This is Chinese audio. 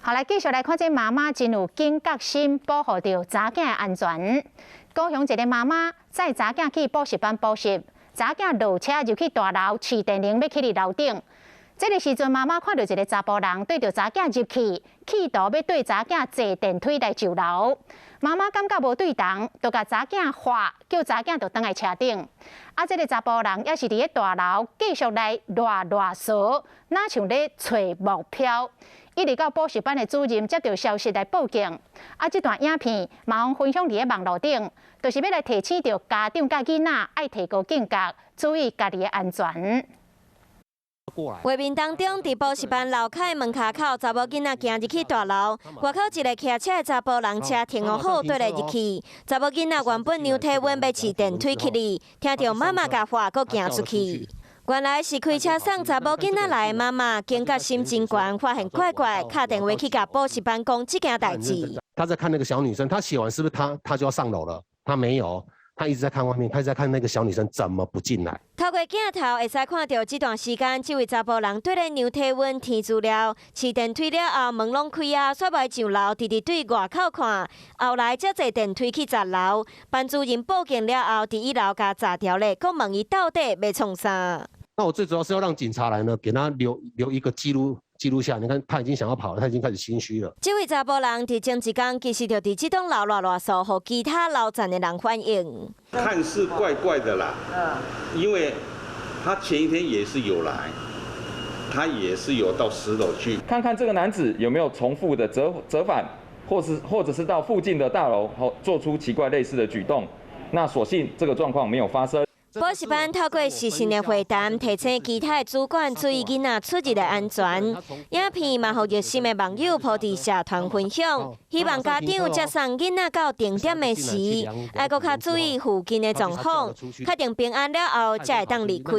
好，来继续来看这妈妈真有警觉心，保护着查囝的安全。高雄一个妈妈载查囝去补习班补习，查囝落车入去大楼，试电铃要去伫楼顶。这个时阵，妈妈看到一个查甫人对着查囝入去，企图要对查囝坐电梯来就楼。妈妈感觉无对同，就甲查囝喊，叫查囝就倒来车顶。这个查甫人也是伫咧大楼继续来乱扫，哪像咧找目标。一直到补习班的主任接到消息来报警。这段影片马上分享伫咧网络顶，就是要来提醒着家长甲囡仔爱提高警觉，注意家己的安全。画面当中，伫补习班楼骹门卡口，查某囡仔行入去大楼，外口一个骑车的查甫人车停好对来入去。查某囡仔原本牛体温要试电梯去哩，听到妈妈甲话，阁行出去。原来是开车送查某囡仔来的妈妈，警觉心真悬，发现怪怪，打电话去甲补习班讲这件代志。他在看那个小女生，他写完是不是他就要上楼了？他没有。 他一直在看外面，他一直在看那个小女生怎么不进来。透过镜头会使看到这段时间，这位查甫人对咧量体温、填资料，试电梯了后门拢开啊，煞袂上楼，直直对外口看。后来才坐电梯去10楼，班主任报警了后，伫1楼甲查条咧，佮问伊到底要创啥。那我最主要是要让警察来呢，给他留一个记录下。你看他已经想要跑了，他已经开始心虚了。这位查甫人伫前一天其实就伫这栋楼乱扫，互其他楼层的人反映。看似怪怪的啦，因为他前一天也是有来，他也是有到10楼去看看这个男子有没有重复的折返，或者是到附近的大楼做出奇怪类似的举动。那所幸这个状况没有发生。 补习班透过实时的会谈，提醒其他的主管注意囡仔出入的安全。影片嘛，互热心的网友抛伫社团分享，希望家长接送囡仔到定点的时，爱搁较注意附近的状况，确定平安了后，才会当离开。